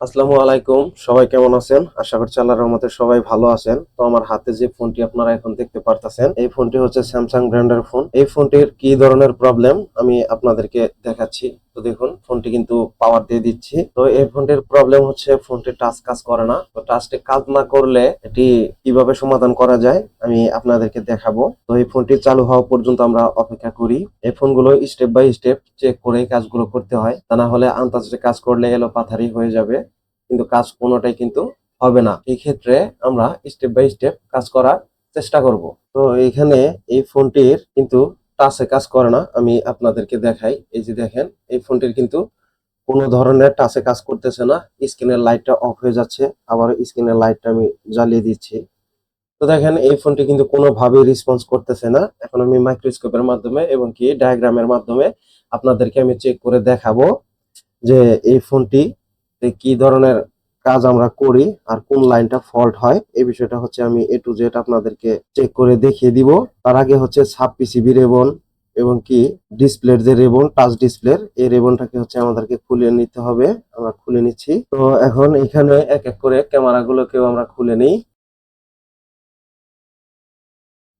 আসসালামু আলাইকুম, সবাই কেমন আছেন? আশা করছি আল্লাহর রহমতে সবাই ভালো আছেন। তো আমার হাতে যে ফোনটি আপনারা এখন দেখতে পারতেছেন, এই ফোনটি হচ্ছে স্যামসাং ব্র্যান্ডের ফোন। এই ফোনটির কি ধরনের প্রবলেম আমি আপনাদেরকে দেখাচ্ছি। তো দেখুন, ফোনটি কিন্তু পাওয়ার দিয়ে দিচ্ছি। তো এই ফোনটির প্রবলেম হচ্ছে ফোনটি টাচ কাজ করে না। তো টাচটি কাজ না করলে এটি কিভাবে সমাধান করা যায় আমি আপনাদেরকে দেখাবো। তো এই ফোনটি চালু হওয়া পর্যন্ত আমরা অপেক্ষা করি। এই ফোনগুলো স্টেপ বাই স্টেপ চেক করে কাজগুলো করতে হয়, তা না হলে আন্দাজে কাজ করলে এলোপাথারি হয়ে যাবে, কিন্তু কাজ কোনোটাই কিন্তু হবে না। এই ক্ষেত্রে আমরা স্টেপ বাই স্টেপ কাজ করার চেষ্টা করব। তো এখানে এই ফোনটির কিন্তু টাচে কাজ করে না, আমি আপনাদেরকে দেখাই। এই যে দেখেন, এই ফোনটির কিন্তু কোনো ধরনের টাচে কাজ করতেছে না। স্ক্রিনের লাইটটা অফ হয়ে যাচ্ছে, আবার স্ক্রিনের লাইটটা আমি জ্বালিয়ে দিচ্ছি। তো দেখেন, এই ফোনটি কিন্তু কোনোভাবেই রেসপন্স করতেছে না। এখন আমি মাইক্রোস্কোপের মাধ্যমে এবং কি ডায়াগ্রামের মাধ্যমে আপনাদেরকে আমি চেক করে দেখাবো যে এই ফোনটি কি ধরনের কাজ আমরা করি আর কোন লাইনটা ফল্ট হয়। এই বিষয়টা হচ্ছে আমি এ টু জেড আপনাদেরকে চেক করে দেখিয়ে দিব। তার আগে হচ্ছে সাব পিসিবি রেবন এবং কি ডিসপ্লের যে রেবন, টাচ ডিসপ্লের এই রেবনটাকে হচ্ছে আমাদেরকে খুলে নিতে হবে। আমরা খুলে নিচ্ছি। তো এখন এখানে এক এক করে ক্যামেরাগুলোকেও আমরা খুলে নিই।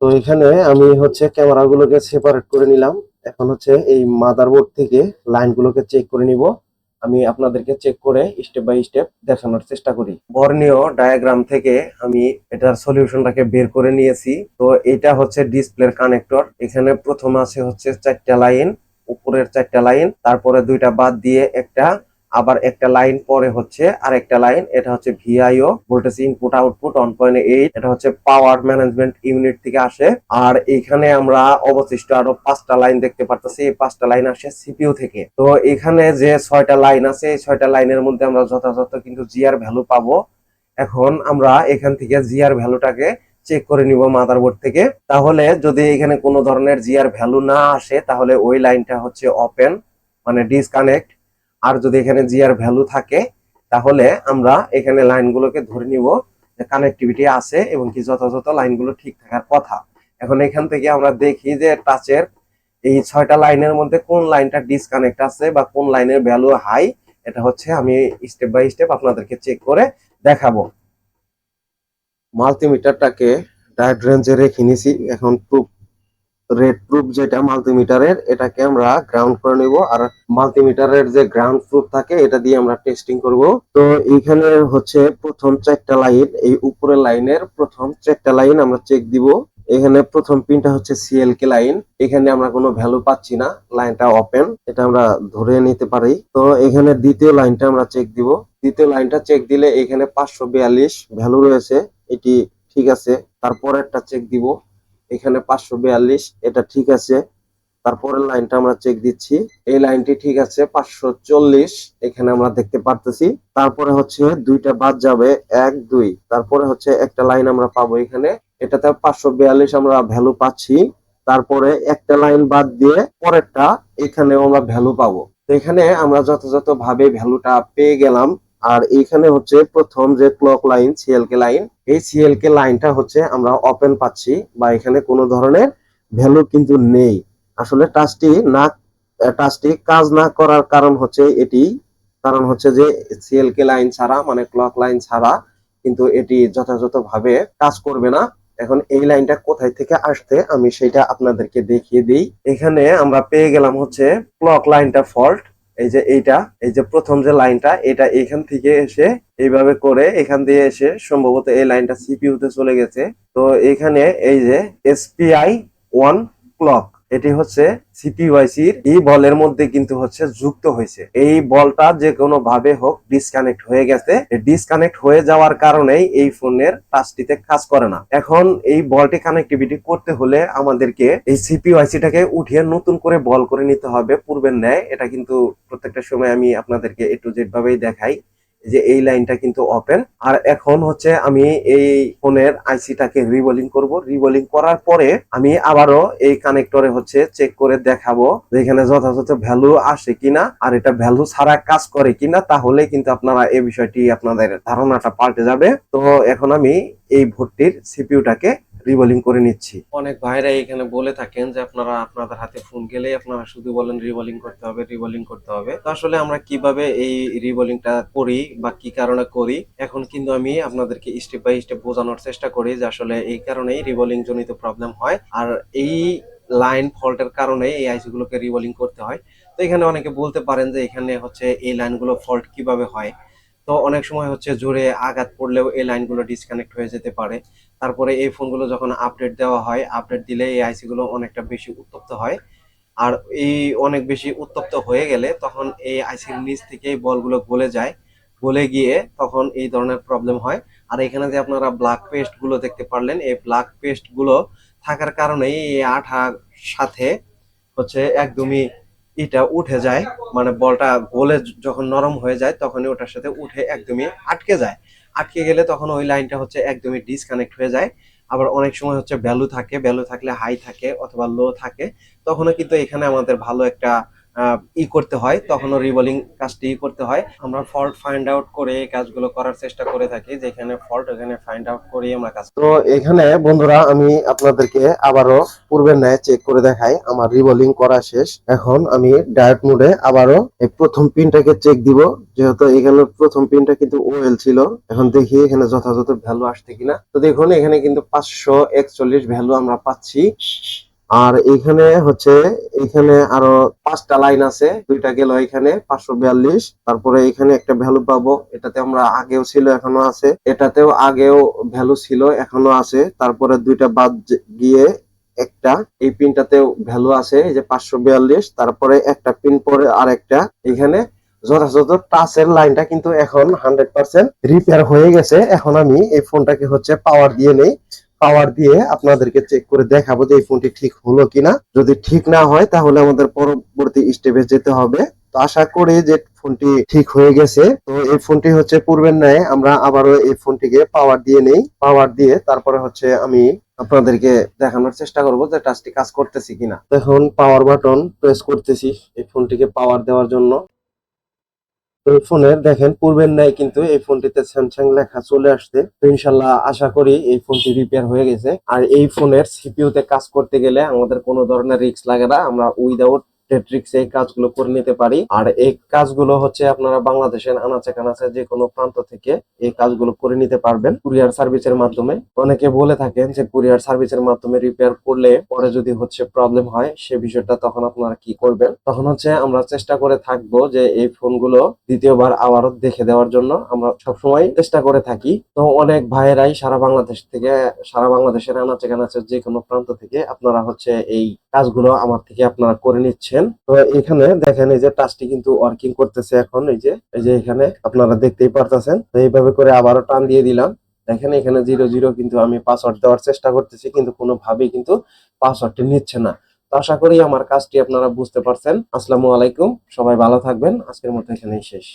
তো এখানে আমি হচ্ছে ক্যামেরাগুলোকে সেপারেট করে নিলাম। এখন হচ্ছে এই মাদারবোর্ড থেকে লাইনগুলোকে চেক করে নিব। আমি আপনাদেরকে চেক করে স্টেপ বাই স্টেপ দেখানোর চেষ্টা করি। বর্ণীয় ডায়াগ্রাম থেকে আমি এটার সলিউশনটাকে বের করে নিয়েছি। তো এটা হচ্ছে ডিসপ্লের কানেক্টর। এখানে প্রথম আছে হচ্ছে 4টা লাইন, উপরের 4টা লাইন, তারপরে 2টা বাদ দিয়ে একটা, আবার একটা লাইন পরে হচ্ছে আর একটা লাইন। এটা হচ্ছে ভিআইও, ভোল্টেজ ইনপুট আউটপুট 1.8। এটা হচ্ছে পাওয়ার ম্যানেজমেন্ট ইউনিট থেকে আসে। আর এখানে আমরা অবশিষ্ট আরো 5টা লাইন দেখতে পারতেছি। এই 5টা লাইন আসে সিপিইউ থেকে। তো এখানে যে 6টা লাইন আছে, এই 6টা লাইনের মধ্যে আমরা যথাযথ কিন্তু জিআর ভ্যালু পাবো। এখন আমরা এখান থেকে জিআর ভ্যালুটাকে চেক করে নিব মাদারবোর্ড থেকে। তাহলে যদি এখানে কোনো ধরনের জিআর ভ্যালু না আসে, তাহলে ওই লাইনটা হচ্ছে ওপেন, মানে ডিসকানেক্ট। আর যদি এখানে জিআর ভ্যালু থাকে, তাহলে আমরা এখানে লাইনগুলোকে ধরে নিব যে কানেক্টিভিটি আছে এবং কি যথাযথ লাইনগুলো ঠিক থাকার কথা। এখন এখান থেকে আমরা দেখি যে টাচের এই 6টা লাইনের মধ্যে কোন লাইনটা ডিসকানেক্ট আছে বা কোন লাইনের ভ্যালু হাই। এটা হচ্ছে আমি স্টেপ বাই স্টেপ আপনাদেরকে চেক করে দেখাবো। মাল্টিমিটারটাকে ডায়োড রেঞ্জে রেখে নিছি। এখন প্রুফ, রেড প্রুফ যেটা মাল্টিমিটারের, এটাকে আমরা গ্রাউন্ড করে নিব। আর মাল্টিমিটারের যে গ্রাউন্ড প্রুফ থাকে, এটা দিয়ে আমরা টেস্টিং করব। তো এইখানে হচ্ছে প্রথম 4টা লাইন, এই উপরের লাইনের প্রথম 4টা লাইন আমরা চেক দিব। এখানে প্রথম পিনটা হচ্ছে সিএলকে লাইন। এখানে আমরা কোনো ভ্যালু পাচ্ছি না, লাইনটা ওপেন, এটা আমরা ধরে নিতে পারি। তো এখানে দ্বিতীয় লাইনটা আমরা চেক দিব। দ্বিতীয় লাইনটা চেক দিলে এখানে 542 ভ্যালু রয়েছে, এটি ঠিক আছে। তারপরেরটা চেক দিব, এখানে 542, এটা ঠিক আছে। তারপরের লাইনটা আমরা চেক দিচ্ছি, এই লাইনটি ঠিক আছে, 540 এখানে আমরা দেখতে পারতেছি। তারপরে হচ্ছে 2টা বাদ যাবে, 1 2, তারপরে হচ্ছে একটা লাইন আমরা পাবো এখানে, এটাতে 542 আমরা ভ্যালু পাচ্ছি। তারপরে একটা লাইন বাদ দিয়ে পরেরটা, এখানেও আমরা ভ্যালু পাবো। তো এখানে আমরা যথাযথ ভাবে ভ্যালুটা পেয়ে গেলাম। আর এইখানে হচ্ছে প্রথম যে ক্লক লাইন, সিএলকে লাইন, এই সিএলকে লাইনটা হচ্ছে আমরা ওপেন পাচ্ছি, বা এখানে কোনো ধরনের ভ্যালু কিন্তু নেই। আসলে টাচটি কাজ না করার কারণ হচ্ছে এটি, কারণ হচ্ছে যে সিএলকে লাইন ছাড়া, মানে ক্লক লাইন ছাড়া কিন্তু এটি যথাযথভাবে কাজ করবে না। এখন এই লাইনটা কোথায় থেকে আসছে আমি সেটা আপনাদেরকে দেখিয়ে দিই। এখানে আমরা পেয়ে গেলাম হচ্ছে ক্লক লাইনটা ফল্ট। এই যে এইটা, এই যে প্রথম যে লাইনটা, এটা এখান থেকে এসে এইভাবে করে এখান দিয়ে এসে সম্ভবত এই লাইনটা সিপিইউ তে চলে গেছে। তো এখানে এই যে এসপিআই 1 ক্লক, এটি হচ্ছে সিপিইউআইসির এই বলের মধ্যে কিন্তু হচ্ছে যুক্ত হয়েছে। এই বলটা যে কোনো ভাবে হোক ডিসকানেক্ট হয়ে গেছে। ডিসকানেক্ট হয়ে যাওয়ার কারণেই এই ফোনের টাচটিতে কাজ করে না। এখন এই বলটি কানেক্টিভিটি করতে হলে আমাদেরকে এই সিপিইউআইসিটাকে উঠিয়ে নতুন করে বল করে নিতে হবে পূর্বের ন্যায়। এটা কিন্তু প্রত্যেকটা সময় আমি আপনাদেরকে এ টু জেড ভাবেই দেখাই যে এই লাইনটা কিন্তু ওপেন। আর এখন হচ্ছে আমি এই ফোনের আইসিটাকে রিবোলিং করব। রিবোলিং করার পরে আমি আবারও এই কানেক্টরে হচ্ছে চেক করে দেখাবো যে এখানে যথাযথ ভ্যালু আসে কিনা, আর এটা ভ্যালু ছাড়া কাজ করে কিনা। তাহলে কিন্তু আপনারা এই বিষয়টি, আপনাদের ধারণাটা পাল্টে যাবে। তো এখন আমি এই ভর্তির সিপিইউটাকে রিবোলিং করে নিচ্ছি। অনেক ভাইরা এখানে বলে থাকেন যে আপনারা আপনাদের হাতে ফোন গেলেই আপনারা শুধু বলেন রিবোলিং করতে হবে, রিবোলিং করতে হবে। তো আসলে আমরা কিভাবে এই রিবোলিংটা করি বা কি কারণে করি, এখন কিন্তু আমি আপনাদেরকে স্টেপ বাই স্টেপ বোঝানোর চেষ্টা করি যে আসলে এই কারণেই রিবোলিং জনিত প্রবলেম হয়, আর এই লাইন ফল্টের কারণে এই আইসি গুলোকে রিবোলিং করতে হয়। তো এখানে অনেকে বলতে পারেন যে এখানে হচ্ছে এই লাইনগুলো ফল্ট কিভাবে হয়। তো অনেক সময় হচ্ছে জোরে আঘাত পড়লেও এই লাইনগুলো ডিসকানেক্ট হয়ে যেতে পারে। তারপরে এই ফোনগুলো যখন আপডেট দেওয়া হয়, আপডেট দিলে এই আইসি গুলো অনেকটা বেশি উত্তপ্ত হয়। আর এই অনেক বেশি উত্তপ্ত হয়ে গেলে তখন এই আইসির নিচ থেকে বলগুলো গলে যায়, গলে গিয়ে তখন এই ধরনের প্রবলেম হয়। আর এখানে যে আপনারা ব্ল্যাক পেস্ট গুলো দেখতে পারলেন, এই ব্ল্যাক পেস্ট গুলো থাকার কারণেই এই আঠার সাথে হচ্ছে একদমই এটা উঠে যায়, মানে বলটা গোলে যখন নরম হয়ে যায় তখনই ওটার সাথে উঠে একদমই আটকে যায়। আটকে গেলে তখন ওই লাইনটা হচ্ছে একদমই ডিসকানেক্ট হয়ে যায়। আবার অনেক সময় হচ্ছে ভ্যালু থাকে, ভ্যালু থাকলে হাই থাকে অথবা লো থাকে, তখনও কিন্তু এখানে আমাদের ভালো একটা করতে হয়, তখনও রিবোলিং কাজটি করতে হয়। আমরা ফল্ট ফাইন্ড আউট করে এই কাজগুলো করার চেষ্টা করে থাকি, যেখানে ফল্ট ওখানে ফাইন্ড আউট করেই আমরা কাজ। তো এখানে বন্ধুরা আমি আপনাদেরকে আবারও পূর্বের ন্যায় চেক করে দেখাই, আমার রিবোলিং করা শেষ। এখন আমি ডায়োড মোডে আবারও এই প্রথম পিনটাকে চেক দিব, যেহেতু এখানে প্রথম পিনটা কিন্তু ওএল ছিল। এখন দেখি এখানে যথাযথ ভ্যালু আসছে কিনা। তো দেখুন এখানে কিন্তু 541 ভ্যালু আমরা পাচ্ছি। আর এখানে হচ্ছে এখানে আরো 5টা লাইন আছে, দুইটা গেল এখানে 542, তারপরে এখানে একটা ভ্যালু পাবো, এটাতে আমরা আগেও ছিল এখনো আছে, এটাতেও আগেও ভ্যালু ছিল এখনো আছে, তারপরে দুইটা বাদ গিয়ে একটা এই পিনটাতেও ভ্যালু আছে, এই যে 542, তারপরে একটা পিন পরে আর একটা এখানে যথাযথ টাচের লাইনটা কিন্তু এখন 100% রিপেয়ার হয়ে গেছে। এখন আমি এই ফোনটাকে হচ্ছে পাওয়ার দিয়ে নেই, পাওয়ার দিয়ে আপনাদেরকে চেক করে দেখাবো যে এই ফোনটি ঠিক হলো কিনা। যদি ঠিক না হয় তাহলে আমাদের পরবর্তী স্টেপে যেতে হবে। তো আশা করি যে ফোনটি ঠিক হয়ে গেছে। তো এই ফোনটি হচ্ছে পূর্বের ন্যায় আমরা আবারও এই ফোনটিকে পাওয়ার দিয়ে নেই, পাওয়ার দিয়ে তারপরে হচ্ছে আমি আপনাদেরকে দেখানোর চেষ্টা করব যে টাচটি কাজ করতেছে কিনা। এখন পাওয়ার বাটন প্রেস করতেছি এই ফোনটিকে পাওয়ার দেওয়ার জন্য। এই ফোনের দেখেন পূর্বের ন্যায় কিন্তু এই ফোনটিতে স্যামসাং লেখা চলে আসছে। তো ইনশাল্লাহ আশা করি এই ফোনটি রিপেয়ার হয়ে গেছে। আর এই ফোনের সিপিইউ তে কাজ করতে গেলে আমাদের কোনো ধরনের রিস্ক লাগে না, আমরা উইদাউট টেট্রিক্স এই কাজগুলো করে নিতে পারি। আর এই কাজগুলো হচ্ছে আপনারা বাংলাদেশের আনাচে কানাচে যে কোনো প্রান্ত থেকে এই কাজগুলো করে নিতে পারবেন কুরিয়ার সার্ভিসের মাধ্যমে। অনেকে বলে থাকেন যে কুরিয়ার সার্ভিসের মাধ্যমে রিপেয়ার করলে পরে যদি হচ্ছে প্রবলেম হয় সে বিষয়টা তখন আপনারা কি করবেন। তখন হচ্ছে আমরা চেষ্টা করে থাকবো যে এই ফোনগুলো দ্বিতীয়বার আবারও দেখে দেওয়ার জন্য আমরা সবসময় চেষ্টা করে থাকি। তো অনেক ভাইয়েরাই সারা বাংলাদেশ থেকে, সারা বাংলাদেশের আনাচে কানাচে যে কোনো প্রান্ত থেকে আপনারা হচ্ছে এই কাজগুলো আমার থেকে আপনারা করে নিচ্ছেন। তো এখানে দেখেন এই যে টাচটি কিন্তু ওয়ার্কিং করতেছে এখন, এই যে এখানে আপনারা দেখতেই পারতেছেন। তো এইভাবে করে আবারও টান দিয়ে দিলাম, দেখেন এখানে 00 কিন্তু আমি পাসওয়ার্ড দেওয়ার চেষ্টা করতেছি কিন্তু কোনোভাবেই কিন্তু পাসওয়ার্ডটি নিচ্ছে না। তো আশা করি আমার কাজটি আপনারা বুঝতে পারছেন। আসসালামু আলাইকুম, সবাই ভালো থাকবেন। আজকের মতো এখানেই শেষ।